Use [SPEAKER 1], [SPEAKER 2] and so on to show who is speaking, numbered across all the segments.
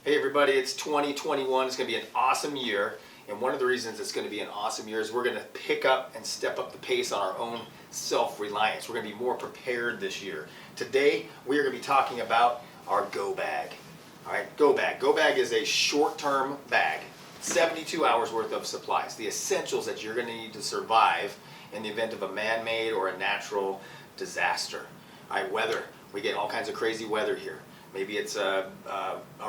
[SPEAKER 1] Hey everybody, it's 2021. It's going to be an awesome year. And one of the reasons it's going to be an awesome year is we're going to pick up and step up the pace on our own self-reliance. We're going to be more prepared this year. Today, we are going to be talking about our go bag. All right, go bag. Go bag is a short-term bag, 72 hours worth of supplies, the essentials that you're going to need to survive in the event of a man-made or a natural disaster. All right, weather. We get all kinds of crazy weather here. Maybe it's a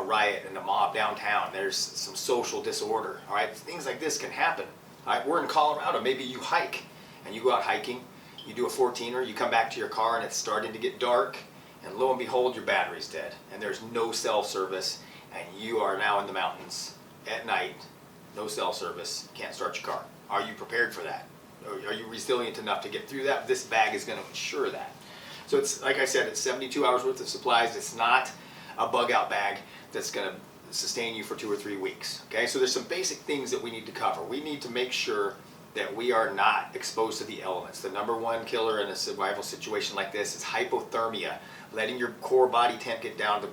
[SPEAKER 1] riot and a mob downtown. There's some social disorder. All right, things like this can happen. All right, we're in Colorado. Maybe you hike and you go out hiking. You do a 14er. You come back to your car and it's starting to get dark. And lo and behold, your battery's dead. And there's no cell service. And you are now in the mountains at night. No cell service. Can't start your car. Are you prepared for that? Are you resilient enough to get through that? This bag is going to ensure that. So it's, like I said, it's 72 hours worth of supplies. It's not a bug out bag that's going to sustain you for 2 or 3 weeks. Okay, so there's some basic things that we need to cover. We need to make sure that we are not exposed to the elements. The number one killer in a survival situation like this is hypothermia, letting your core body temp get down to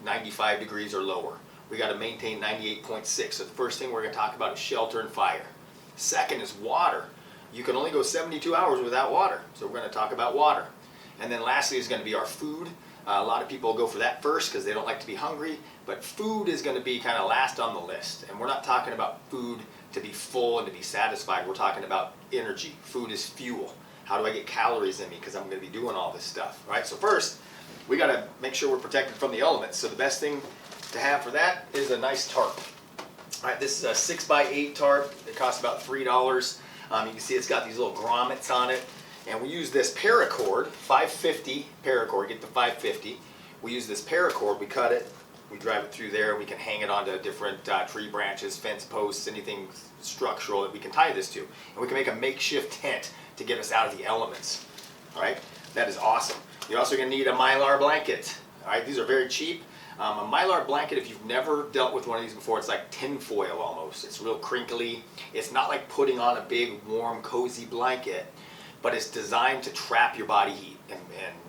[SPEAKER 1] 95 degrees or lower. We got to maintain 98.6. So the first thing we're going to talk about is shelter and fire. Second is water. You can only go 72 hours without water. So we're going to talk about water. And then lastly is going to be our food. A lot of people go for that first because they don't like to be hungry, but food is going to be kind of last on the list. And we're not talking about food to be full and to be satisfied. We're talking about energy. Food is fuel. How do I get calories in me because I'm going to be doing all this stuff, right? So first, we got to make sure we're protected from the elements. So the best thing to have for that is a nice tarp. All right, this is a 6x8 tarp. It costs about $3. You can see it's got these little grommets on it. And we use this paracord, 550 paracord, get the 550. We use this paracord, we cut it, we drive it through there, we can hang it onto different tree branches, fence posts, anything structural that we can tie this to. And we can make a makeshift tent to get us out of the elements. All right, that is awesome. You're also gonna need a Mylar blanket. All right, these are very cheap. A Mylar blanket, if you've never dealt with one of these before, it's like tinfoil almost. It's real crinkly. It's not like putting on a big, warm, cozy blanket, but it's designed to trap your body heat and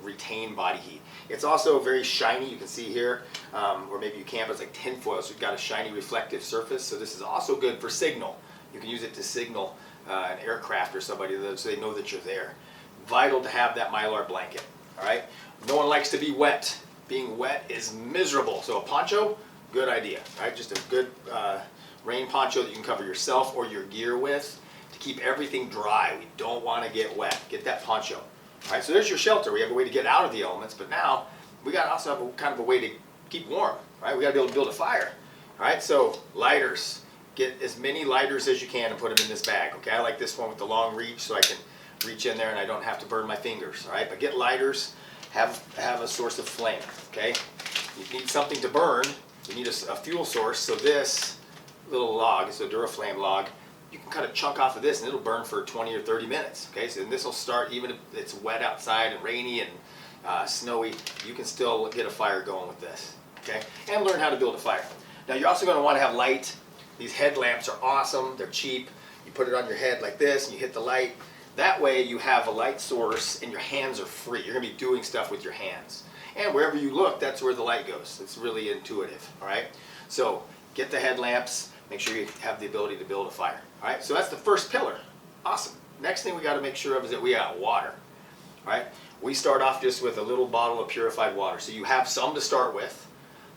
[SPEAKER 1] retain body heat. It's also very shiny. You can see here, or maybe you can't, but it's like tinfoil, so you've got a shiny reflective surface. So this is also good for signal. You can use it to signal an aircraft or somebody so they know that you're there. Vital to have that Mylar blanket, all right? No one likes to be wet. Being wet is miserable. So a poncho, good idea, right? Just a good rain poncho that you can cover yourself or your gear with. To keep everything dry. We don't want to get wet. Get that poncho. All right, so there's your shelter. We have a way to get out of the elements, but now we got to also have a kind of a way to keep warm. Right? We got to be able to build a fire. All right, so lighters. Get as many lighters as you can and put them in this bag. Okay, I like this one with the long reach so I can reach in there and I don't have to burn my fingers. All right, but get lighters. Have a source of flame. Okay, you need something to burn. You need a fuel source. So this little log, it's a Duraflame log. You can cut a chunk off of this and it'll burn for 20 or 30 minutes. Okay, so this will start even if it's wet outside and rainy and snowy, you can still get a fire going with this. Okay, and learn how to build a fire. Now you're also going to want to have light. These headlamps are awesome. They're cheap. You put it on your head like this and you hit the light. That way you have a light source and your hands are free. You're going to be doing stuff with your hands. And wherever you look, that's where the light goes. It's really intuitive. All right, so get the headlamps. Make sure you have the ability to build a fire. All right, so that's the first pillar. Awesome. Next thing we got to make sure of is that we got water. All right, we start off just with a little bottle of purified water. So you have some to start with,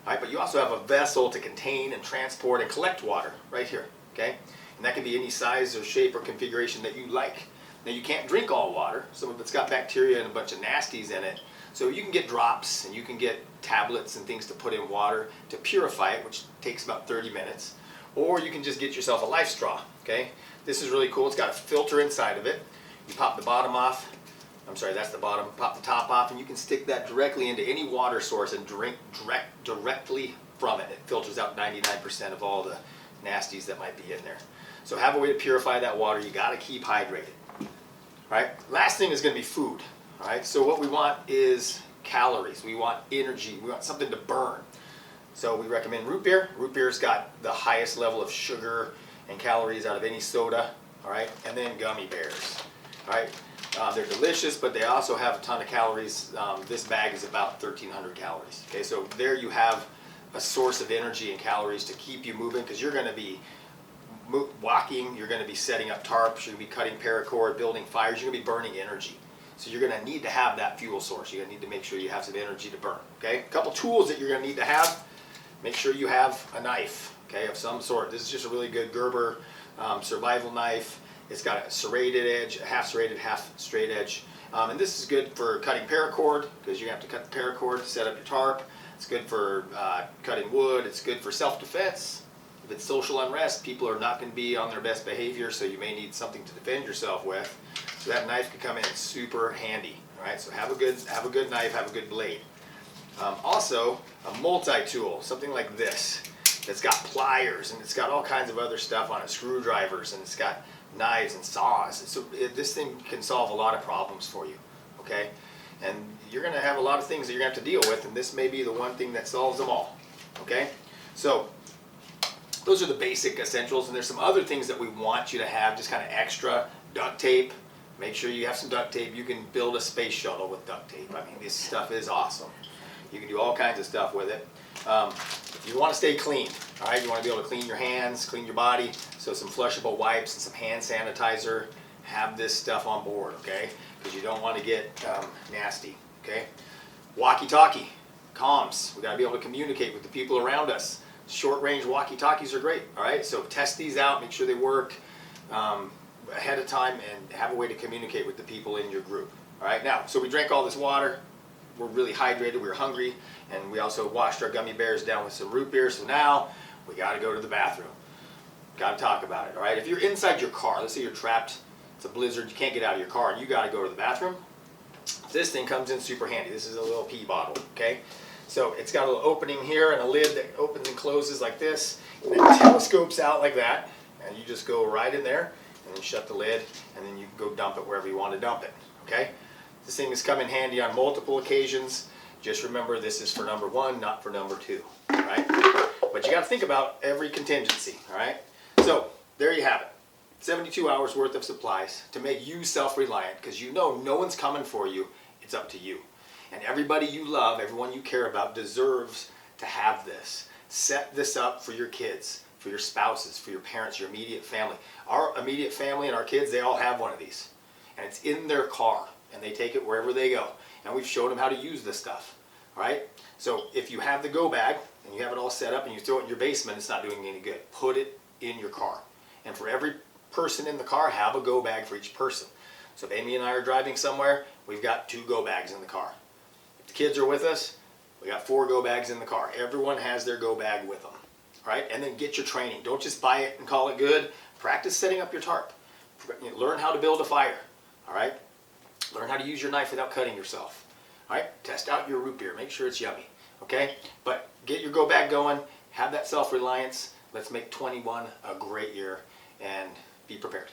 [SPEAKER 1] all right, but you also have a vessel to contain and transport and collect water right here. Okay, and that can be any size or shape or configuration that you like. Now you can't drink all water. Some of it's got bacteria and a bunch of nasties in it. So you can get drops and you can get tablets and things to put in water to purify it, which takes about 30 minutes. Or you can just get yourself a life straw, okay? This is really cool. It's got a filter inside of it. You pop the bottom off. I'm sorry, that's the bottom. Pop the top off, and you can stick that directly into any water source and drink directly from it. It filters out 99% of all the nasties that might be in there. So have a way to purify that water. You got to keep hydrated. All right? Last thing is going to be food. All right? So what we want is calories. We want energy. We want something to burn. So we recommend root beer. Root beer's got the highest level of sugar and calories out of any soda, all right? And then gummy bears, all right? They're delicious, but they also have a ton of calories. This bag is about 1,300 calories, okay? So there you have a source of energy and calories to keep you moving, because you're going to be walking, you're going to be setting up tarps, you're going to be cutting paracord, building fires, you're going to be burning energy. So you're going to need to have that fuel source. You're going to need to make sure you have some energy to burn. Okay, a couple tools that you're going to need to have. Make sure you have a knife, okay, of some sort. This is just a really good Gerber survival knife. It's got a serrated edge, a half serrated, half straight edge. And this is good for cutting paracord, because you have to cut the paracord to set up your tarp. It's good for cutting wood. It's good for self-defense. If it's social unrest, people are not going to be on their best behavior, so you may need something to defend yourself with. So that knife could come in super handy. All right, so have a good knife, have a good blade. Also, a multi-tool, something like this. It's got pliers, and it's got all kinds of other stuff on it, screwdrivers, and it's got knives and saws. So this thing can solve a lot of problems for you, okay? And you're going to have a lot of things that you're going to have to deal with, and this may be the one thing that solves them all, okay? So those are the basic essentials, and there's some other things that we want you to have, just kind of extra. Duct tape. Make sure you have some duct tape. You can build a space shuttle with duct tape. I mean, this stuff is awesome. You can do all kinds of stuff with it. You want to stay clean, all right? You want to be able to clean your hands, clean your body, so some flushable wipes and some hand sanitizer. Have this stuff on board, okay? Because you don't want to get nasty, okay? Walkie-talkie, comms. We got to be able to communicate with the people around us. Short-range walkie-talkies are great, all right? So test these out, make sure they work ahead of time, and have a way to communicate with the people in your group, all right? Now, so we drank all this water. We're really hydrated, we were hungry, and we also washed our gummy bears down with some root beer, so now we got to go to the bathroom. Got to talk about it, all right? If you're inside your car, let's say you're trapped, it's a blizzard, you can't get out of your car, and you got to go to the bathroom, this thing comes in super handy. This is a little pee bottle, okay? So it's got a little opening here and a lid that opens and closes like this, and it telescopes out like that, and you just go right in there, and then shut the lid, and then you can go dump it wherever you want to dump it, okay? This thing has come in handy on multiple occasions. Just remember, this is for number one, not for number two, all right? But you got to think about every contingency, all right? So there you have it. 72 hours worth of supplies to make you self-reliant, because you know no one's coming for you. It's up to you. And everybody you love, everyone you care about, deserves to have this. Set this up for your kids, for your spouses, for your parents, your immediate family. Our immediate family and our kids, they all have one of these. And it's in their car, and they take it wherever they go. And we've showed them how to use this stuff, all right? So if you have the go bag, and you have it all set up, and you throw it in your basement, it's not doing any good. Put it in your car. And for every person in the car, have a go bag for each person. So if Amy and I are driving somewhere, we've got 2 go bags in the car. If the kids are with us, we got 4 go bags in the car. Everyone has their go bag with them, all right? And then get your training. Don't just buy it and call it good. Practice setting up your tarp. Learn how to build a fire, all right? Learn how to use your knife without cutting yourself. All right, test out your root beer. Make sure it's yummy, okay? But get your go bag going. Have that self-reliance. Let's make 21 a great year, and be prepared.